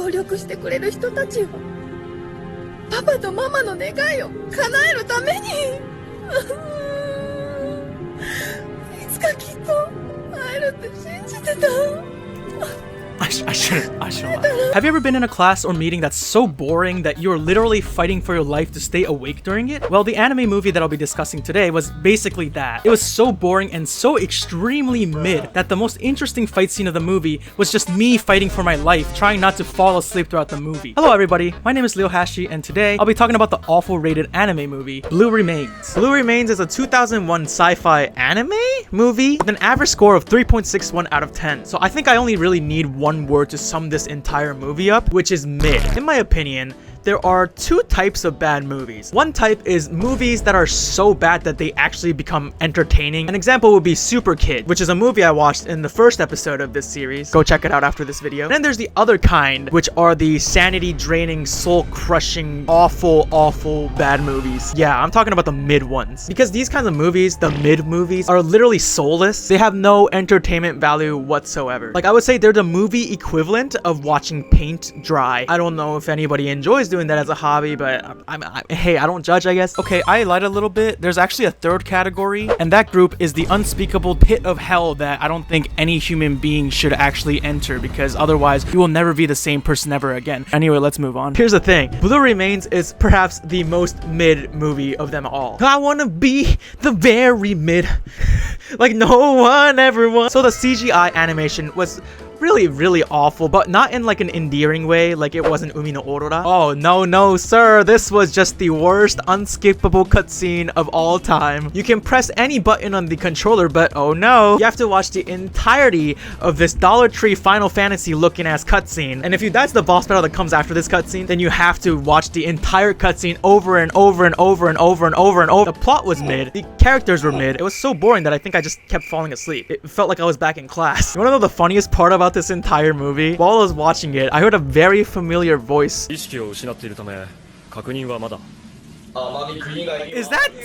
協力してくれる人たちをパパとママの願いを叶えるためにいつかきっと会えるって信じてた。I shouldn't laugh. Have you ever been in a class or meeting that's so boring that you're literally fighting for your life to stay awake during it? Well, the anime movie that I'll be discussing today was basically that. It was so boring and so extremely mid that the most interesting fight scene of the movie was just me fighting for my life, trying not to fall asleep throughout the movie. Hello everybody, my name is Hashi, and today I'll be talking about the awful rated anime movie, Blue Remains. Blue Remains is a 2001 sci-fi anime movie with an average score of 3.61 out of 10. So I think I only really need one word to sum this entire movie up, which is mid. In my opinion, there are two types of bad movies. One type is movies that are so bad that they actually become entertaining. An example would be Super Kid, which is a movie I watched in the first episode of this series. Go check it out after this video. And then there's the other kind, which are the sanity-draining, soul-crushing, awful bad movies. Yeah, I'm talking about the mid ones. Because these kinds of movies, the mid movies, are literally soulless. They have no entertainment value whatsoever. Like, I would say they're the movie equivalent of watching paint dry. I don't know if anybody enjoys doing that as a hobby, but hey, I don't judge, I guess. Okay, I lied a little bit. There's actually a third category, and that group is the unspeakable pit of hell that I don't think any human being should actually enter, because otherwise you will never be the same person ever again. Anyway, let's move on. Here's the thing. Blue Remains is perhaps the most mid movie of them all. I wanna be the very mid like no one ever wants. So the CGI animation was really awful, but not in like an endearing way, like it wasn't Umi no Aurora. Oh no sir, this was just the worst unskippable cutscene of all time. You can press any button on the controller, but oh no, you have to watch the entirety of this Dollar Tree Final Fantasy looking ass cutscene. And if that's the boss battle that comes after this cutscene, then you have to watch the entire cutscene over and over. The plot was mid, the characters were mid. It was so boring that I think I just kept falling asleep. It felt like I was back in class. You wanna know the funniest part about this entire movie? While I was watching it, I heard a very familiar voice. Is that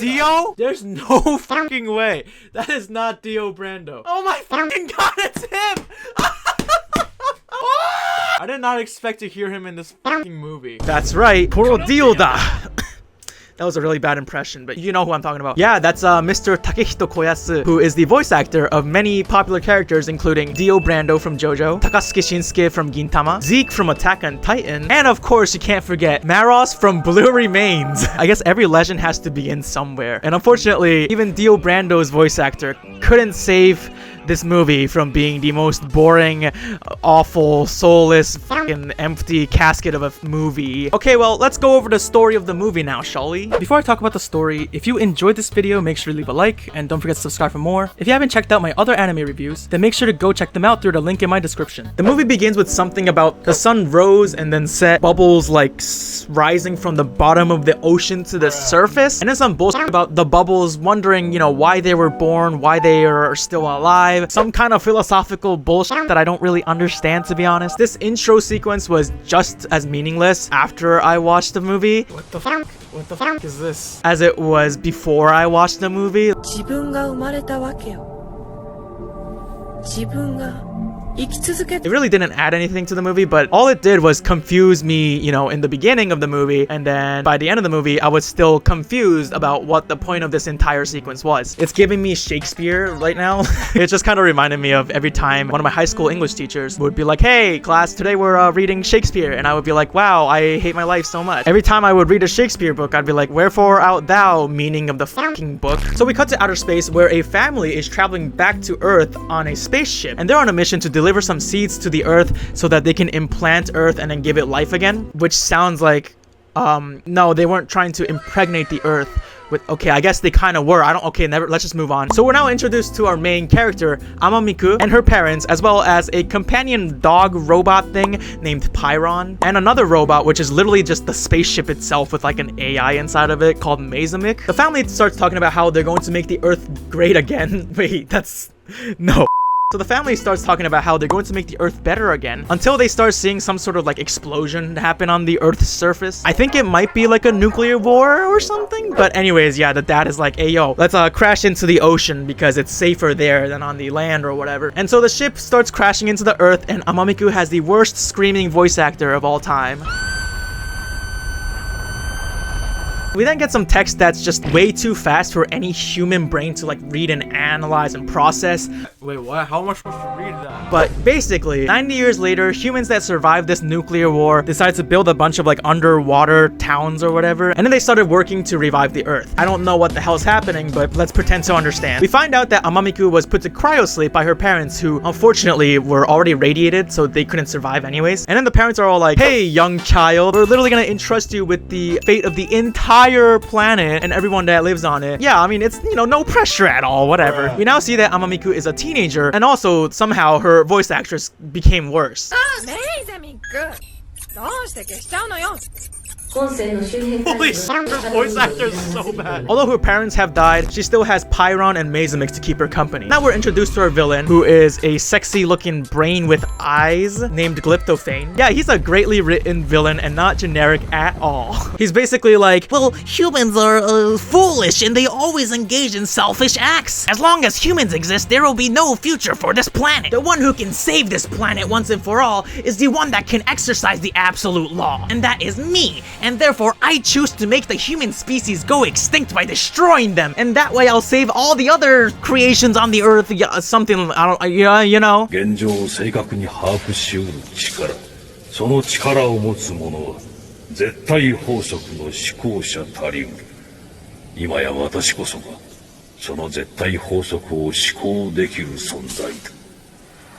Dio? There's no fucking way. That is not Dio Brando. Oh my fucking god, it's him! I did not expect to hear him in this fucking movie. That's right, Koro Dio da! That was a really bad impression, but you know who I'm talking about. Yeah, that's Mr. Takehito Koyasu, who is the voice actor of many popular characters, including Dio Brando from JoJo, Takasuke Shinsuke from Gintama, Zeke from Attack on Titan, and of course, you can't forget Maros from Blue Remains. I guess every legend has to begin somewhere. And unfortunately, even Dio Brando's voice actor couldn't save this movie from being the most boring, awful, soulless, fucking empty casket of a movie. Okay, well, let's go over the story of the movie now, shall we? Before I talk about the story, if you enjoyed this video, make sure to leave a like, and don't forget to subscribe for more. If you haven't checked out my other anime reviews, then make sure to go check them out through the link in my description. The movie begins with something about the sun rose and then set, bubbles like rising from the bottom of the ocean to the surface, and then some bullshit about the bubbles wondering, you know, why they were born, why they are still alive. Some kind of philosophical bullshit that I don't really understand, to be honest. This intro sequence was just as meaningless after I watched the movie. What the fuck? What the fuck is this? As it was before I watched the movie. It really didn't add anything to the movie, but all it did was confuse me, you know, in the beginning of the movie, and then by the end of the movie, I was still confused about what the point of this entire sequence was. It's giving me Shakespeare right now. It just kind of reminded me of every time one of my high school English teachers would be like, hey, class, today we're reading Shakespeare, and I would be like, wow, I hate my life so much. Every time I would read a Shakespeare book, I'd be like, wherefore art thou, meaning of the fucking book. So we cut to outer space where a family is traveling back to Earth on a spaceship, and they're on a mission to deliver some seeds to the Earth so that they can implant Earth and then give it life again, which sounds like no, they weren't trying to impregnate the Earth with, okay, I guess they kind of were. Let's just move on. So we're now introduced to our main character, Amamiku, and her parents, as well as a companion dog robot thing named Pyron, and another robot, which is literally just the spaceship itself with like an AI inside of it called Mazamik. The family starts talking about how they're going to make the Earth great again. Wait, that's... no. So the family starts talking about how they're going to make the Earth better again until they start seeing some sort of like explosion happen on the Earth's surface. I think it might be like a nuclear war or something. But anyways, yeah, the dad is like, hey yo, let's crash into the ocean because it's safer there than on the land or whatever. And so the ship starts crashing into the Earth, and Amamiku has the worst screaming voice actor of all time. We then get some text that's just way too fast for any human brain to like read and analyze and process. Wait, what? How am I supposed to read that? But basically, 90 years later, humans that survived this nuclear war decided to build a bunch of like underwater towns or whatever, and then they started working to revive the Earth. I don't know what the hell's happening, but let's pretend to understand. We find out that Amamiku was put to cryosleep by her parents, who unfortunately were already radiated, so they couldn't survive anyways. And then the parents are all like, hey, young child, we're literally gonna entrust you with the fate of the entire planet and everyone that lives on it. Yeah, I mean, it's, you know, no pressure at all, whatever. We now see that Amamiku is a teenager, and also somehow her voice actress became worse. ねえイゼミックどうして消しちゃうのよ Holy shit, her voice actor is so bad. Although her parents have died, she still has Pyron and Mazamix to keep her company. Now we're introduced to our villain, who is a sexy looking brain with eyes named Glyptophane. Yeah, he's a greatly written villain and not generic at all. He's basically like, well, humans are foolish and they always engage in selfish acts. As long as humans exist, there will be no future for this planet. The one who can save this planet once and for all is the one that can exercise the absolute law. And that is me. And therefore, I choose to make the human species go extinct by destroying them. And that way, I'll save all the other creations on the Earth. Yeah, something, I don't, you know. 現状を正確に把握しうる力、その力を持つ者は絶対法則の思考者たりうる。今や私こそがその絶対法則を思考できる存在だ。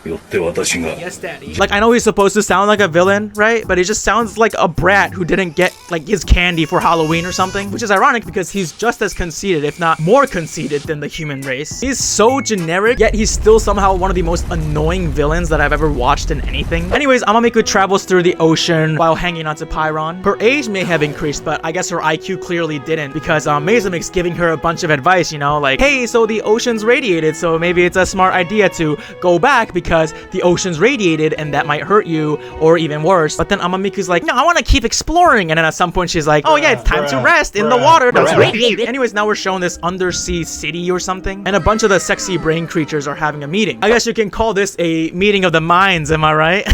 Yes, daddy. Like, I know he's supposed to sound like a villain, right? But he just sounds like a brat who didn't get, like, his candy for Halloween or something. Which is ironic because he's just as conceited, if not more conceited, than the human race. He's so generic, yet he's still somehow one of the most annoying villains that I've ever watched in anything. Anyways, Amamiku travels through the ocean while hanging onto Pyron. Her age may have increased, but I guess her IQ clearly didn't, because Mazamix giving her a bunch of advice, you know, like, hey, so the ocean's radiated, so maybe it's a smart idea to go back because the ocean's radiated and that might hurt you, or even worse. But then Amamiku's like, no, I want to keep exploring. And then at some point she's like, oh yeah, it's time to rest in the water that's radiated. Anyways, now we're shown this undersea city or something, and a bunch of the sexy brain creatures are having a meeting. I guess you can call this a meeting of the minds, am I right?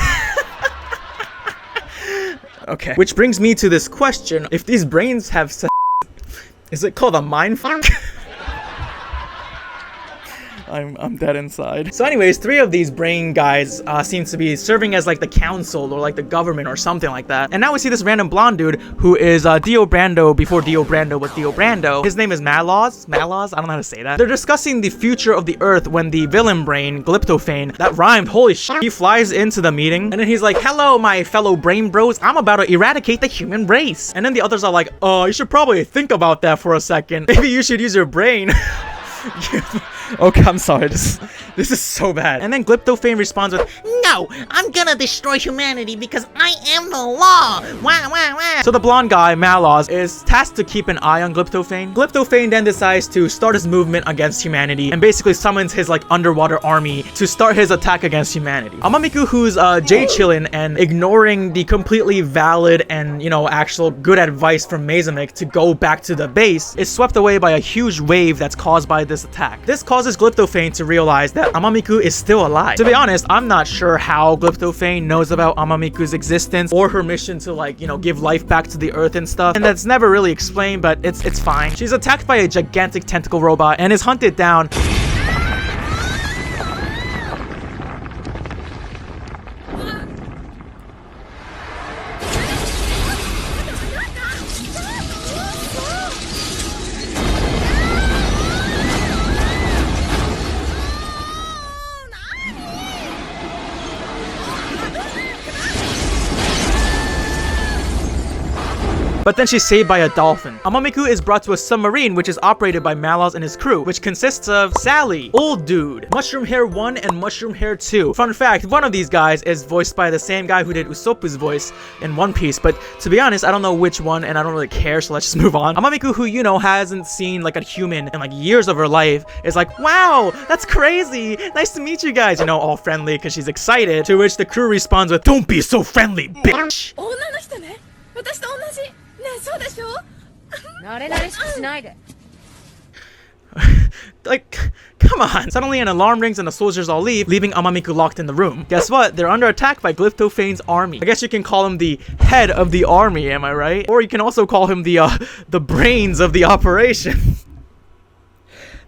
Okay, which brings me to this question. If these brains have sex, is it called a mind fuck? I'm dead inside. So anyways, 3 of these brain guys seem to be serving as like the council or like the government or something like that. And now we see this random blonde dude who is Dio Brando before Dio Brando was Dio Brando. His name is Malos? Malos? I don't know how to say that. They're discussing the future of the Earth when the villain brain, Glyptophane, that rhymed, holy shit, he flies into the meeting. And then he's like, hello, my fellow brain bros. I'm about to eradicate the human race. And then the others are like, you should probably think about that for a second. Maybe you should use your brain. Okay, I'm sorry. This is so bad. And then Glyptophane responds with, no, I'm gonna destroy humanity because I am the law. Wah, wah, wah. So the blonde guy, Malos, is tasked to keep an eye on Glyptophane. Glyptophane then decides to start his movement against humanity and basically summons his like underwater army to start his attack against humanity. Amamiku, who's J-chillin' and ignoring the completely valid and, you know, actual good advice from Mazamix to go back to the base, is swept away by a huge wave that's caused by this attack. This causes Glyptophane to realize that Amamiku is still alive. To be honest, I'm not sure how Glyptophane knows about Amamiku's existence or her mission to, like, you know, give life back to the Earth and stuff. And that's never really explained, but it's fine. She's attacked by a gigantic tentacle robot and is hunted down. But then she's saved by a dolphin. Amamiku is brought to a submarine which is operated by Malos and his crew, which consists of Sally, Old Dude, Mushroom Hair 1 and Mushroom Hair 2. Fun fact, one of these guys is voiced by the same guy who did Usopp's voice in One Piece, but to be honest, I don't know which one and I don't really care, so let's just move on. Amamiku, who you know hasn't seen like a human in like years of her life, is like, wow, that's crazy, nice to meet you guys, you know, all friendly because she's excited, to which the crew responds with, don't be so friendly, bitch. 女の人ね、私と同じ。ねえ、そうでしょ？ Like, come on. Suddenly an alarm rings and the soldiers all leave, leaving Amamiku locked in the room. Guess what? They're under attack by Glyptophane's army. I guess you can call him the head of the army, am I right? Or you can also call him the brains of the operation.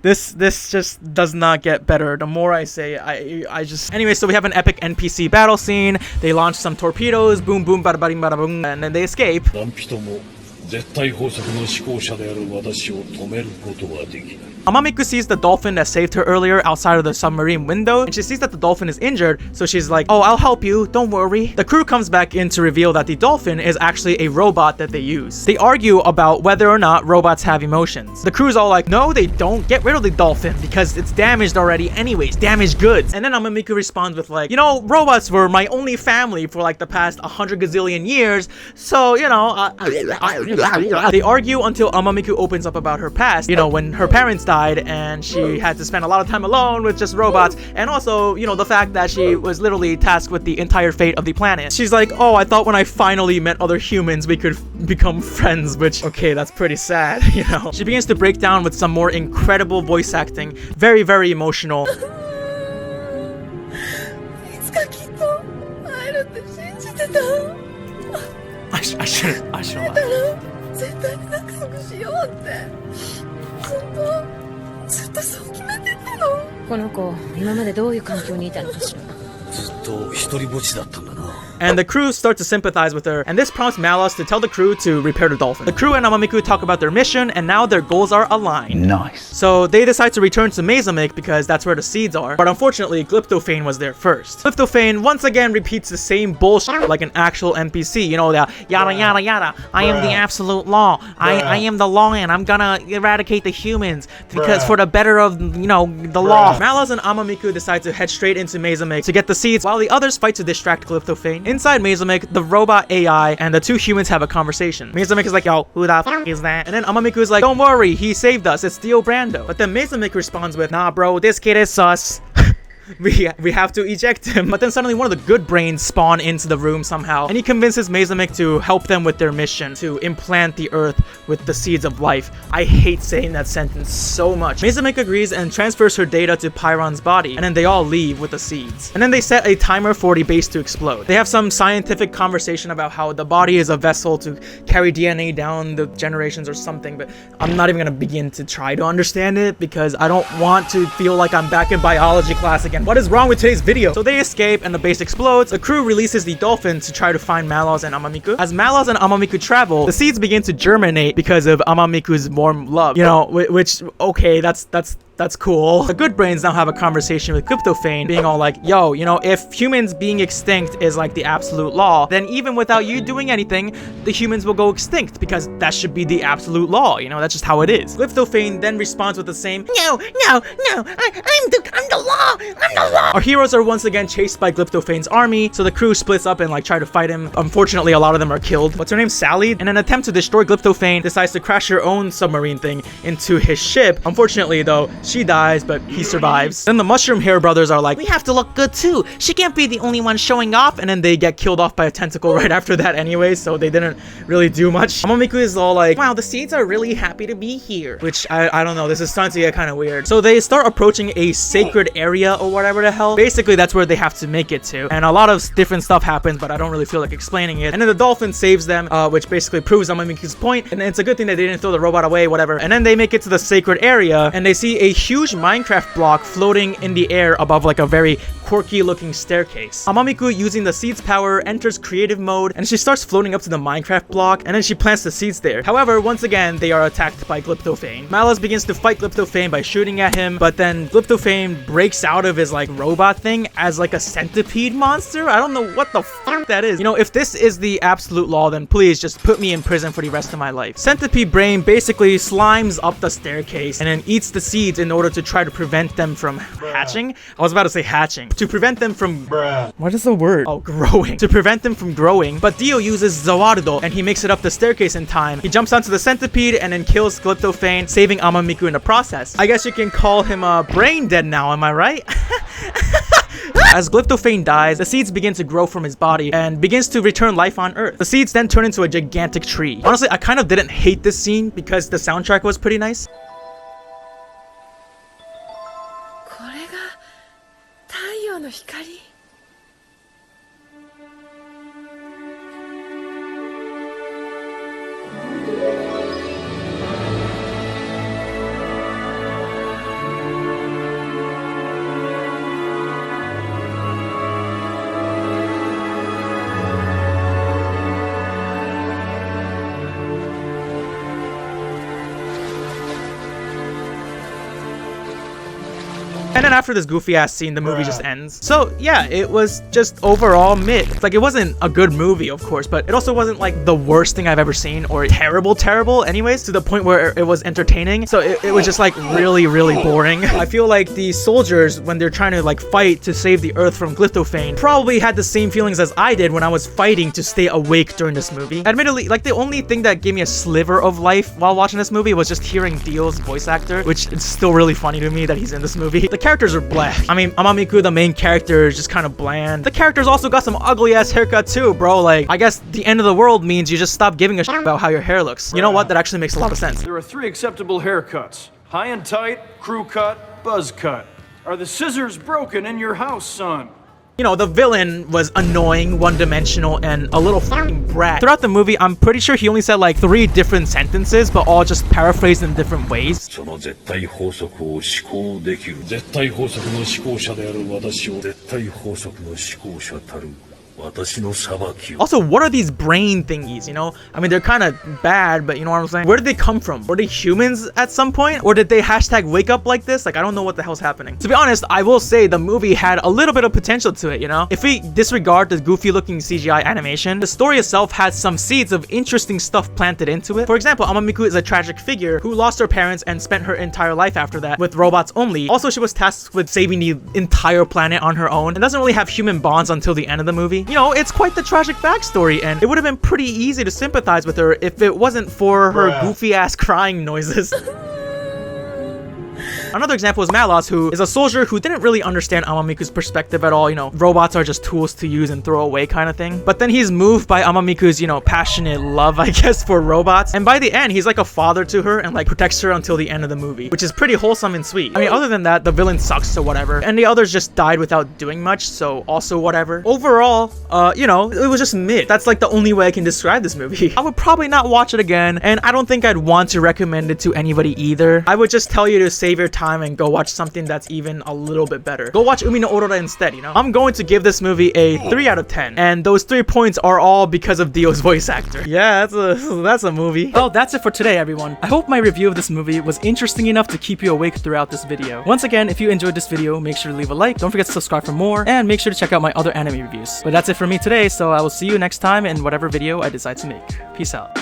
This just does not get better. The more I say, I just... Anyway, so we have an epic NPC battle scene. They launch some torpedoes, boom boom bada bada bada boom, and then they escape. 何人も絶対法則の思考者である私を止めることはできない。 Amamiku sees the dolphin that saved her earlier outside of the submarine window, and she sees that the dolphin is injured, so she's like, oh, I'll help you, don't worry. The crew comes back in to reveal that the dolphin is actually a robot that they use. They argue about whether or not robots have emotions. The crew's all like, no, they don't, get rid of the dolphin because it's damaged already anyways, damaged goods. And then Amamiku responds with like, you know, robots were my only family for like the past 100 gazillion years, so, you know, they argue until Amamiku opens up about her past, you know, when her parents died and she had to spend a lot of time alone with just robots, and also, you know, the fact that she was literally tasked with the entire fate of the planet. She's like, oh, I thought when I finally met other humans we could become friends, which, okay, that's pretty sad, you know. She begins to break down with some more incredible voice acting, very, very emotional. いつかきっと会えるって信じてた。 I shouldn't laugh. 絶対に仲良くしようって。ずっとそう決めてたの。この子、今までどういう環境にいたのかしら。ずっと一人ぼっちだったんだな。 And the crew start to sympathize with her, and this prompts Malos to tell the crew to repair the dolphin. The crew and Amamiku talk about their mission, and now their goals are aligned. Nice. So they decide to return to Mazamic because that's where the seeds are, but unfortunately, Glyptophane was there first. Glyptophane once again repeats the same bullshit like an actual NPC, you know, the yada yada yada, I am the absolute law, I am the law and I'm gonna eradicate the humans because for the better of, you know, the law. Malos and Amamiku decide to head straight into Mazamic to get the seeds, while the others fight to distract Glyptophane. Inside Mazamic, the robot AI and the two humans have a conversation. Mazamic is like, yo, who the f is that? And then Amamiku is like, don't worry, he saved us, it's Dio Brando. But then Mazamic responds with, nah bro, this kid is sus. We have to eject him. But then suddenly one of the good brains spawn into the room somehow, and he convinces Mazamic to help them with their mission to implant the earth with the seeds of life. I hate saying that sentence so much. Mazamic agrees and transfers her data to Pyron's body, and then they all leave with the seeds. And then they set a timer for the base to explode. They have some scientific conversation about how the body is a vessel to carry DNA down the generations or something, but I'm not even gonna begin to try to understand it because I don't want to feel like I'm back in biology class again. What is wrong with today's video? So they escape and the base explodes. The crew releases the dolphin to try to find Malos and Amamiku. As Malos and Amamiku travel, the seeds begin to germinate because of Amamiku's warm love. You know, which, okay, that's cool. The good brains now have a conversation with Glyptophane, being all like, yo, you know, if humans being extinct is like the absolute law, then even without you doing anything, the humans will go extinct because that should be the absolute law, you know, that's just how it is. Glyptophane then responds with the same, no, I'm the law, I'm the law. Our heroes are once again chased by Glyptophane's army, so the crew splits up and like try to fight him. Unfortunately, a lot of them are killed. What's her name? Sally? In an attempt to destroy Glyptophane, decides to crash her own submarine thing into his ship. Unfortunately though, she dies, but he survives. Then the Mushroom Hair brothers are like, we have to look good too. She can't be the only one showing off. And then they get killed off by a tentacle right after that anyway, so they didn't really do much. Amamiku is all like, wow, the seeds are really happy to be here. Which, I don't know, this is starting to get kind of weird. So they start approaching a sacred area or whatever the hell. Basically, that's where they have to make it to. And a lot of different stuff happens, but I don't really feel like explaining it. And then the dolphin saves them, which basically proves Amamiku's point. And it's a good thing that they didn't throw the robot away, whatever. And then they make it to the sacred area, and they see a huge Minecraft block floating in the air above like a very quirky looking staircase. Amamiku, using the seed's power, enters creative mode and she starts floating up to the Minecraft block, and then she plants the seeds there. However, once again, they are attacked by Glyptophane. Malus begins to fight Glyptophane by shooting at him, but then Glyptophane breaks out of his like robot thing as like a centipede monster. I don't know what the fuck that is. You know, if this is the absolute law, then please just put me in prison for the rest of my life. Centipede brain basically slimes up the staircase and then eats the seeds in order to try to prevent them from hatching. I was about to say hatching. To prevent them from what is the word? Oh, growing. To prevent them from growing. But Dio uses Zawarudo and he makes it up the staircase in time. He jumps onto the centipede and then kills Glyptophane, saving Amamiku in the process. I guess you can call him brain dead now, am I right? As Glyptophane dies, the seeds begin to grow from his body and begins to return life on Earth. The seeds then turn into a gigantic tree. Honestly, I kind of didn't hate this scene because the soundtrack was pretty nice. これが太陽の光。 And then after this goofy ass scene, the movie just ends. So yeah, it was just overall mid. Like, it wasn't a good movie, of course, but it also wasn't like the worst thing I've ever seen or terrible anyways, to the point where it was entertaining. So it was just like really boring. I feel like the soldiers, when they're trying to like fight to save the Earth from Glyptophane, probably had the same feelings as I did when I was fighting to stay awake during this movie. Admittedly, like the only thing that gave me a sliver of life while watching this movie was just hearing Dio's voice actor, which is still really funny to me that he's in this movie. The characters are BLEH. I mean, Amamiku, the main character, is just kind of bland. The character's also got some ugly ass haircut too, bro. Like, I guess the end of the world means you just stop giving a shit about how your hair looks. You know what? That actually makes a lot of sense. There are 3 acceptable haircuts: high and tight, crew cut, buzz cut. Are the scissors broken in your house, son? You know, the villain was annoying, one-dimensional, and a little fucking brat. Throughout the movie, I'm pretty sure he only said like 3 different sentences, but all just paraphrased in different ways. その絶対法則を思考できる絶対法則の思考者である私を絶対法則の思考者たる Also, what are these brain thingies, you know? I mean, they're kind of bad, but you know what I'm saying? Where did they come from? Were they humans at some point? Or did they hashtag wake up like this? Like, I don't know what the hell's happening. To be honest, I will say the movie had a little bit of potential to it, you know? If we disregard the goofy looking CGI animation, the story itself has some seeds of interesting stuff planted into it. For example, Amamiku is a tragic figure who lost her parents and spent her entire life after that with robots only. Also, she was tasked with saving the entire planet on her own and doesn't really have human bonds until the end of the movie. You know, it's quite the tragic backstory, and it would have been pretty easy to sympathize with her if it wasn't for her goofy ass crying noises. Another example is Malus, who is a soldier who didn't really understand Amamiku's perspective at all. You know, robots are just tools to use and throw away kind of thing. But then he's moved by Amamiku's, you know, passionate love, I guess, for robots. And by the end, he's like a father to her and like protects her until the end of the movie, which is pretty wholesome and sweet. I mean, other than that, the villain sucks, so whatever. And the others just died without doing much, so also whatever. Overall, you know, it was just mid. That's like the only way I can describe this movie. I would probably not watch it again, and I don't think I'd want to recommend it to anybody either. I would just tell you to save your time and go watch something that's even a little bit better. Go watch Umi no Aurora instead, you know? I'm going to give this movie a 3 out of 10, and those 3 points are all because of Dio's voice actor. Yeah, that's a movie. Well, that's it for today, everyone. I hope my review of this movie was interesting enough to keep you awake throughout this video. Once again, if you enjoyed this video, make sure to leave a like, don't forget to subscribe for more, and make sure to check out my other anime reviews. But that's it for me today, so I will see you next time in whatever video I decide to make. Peace out.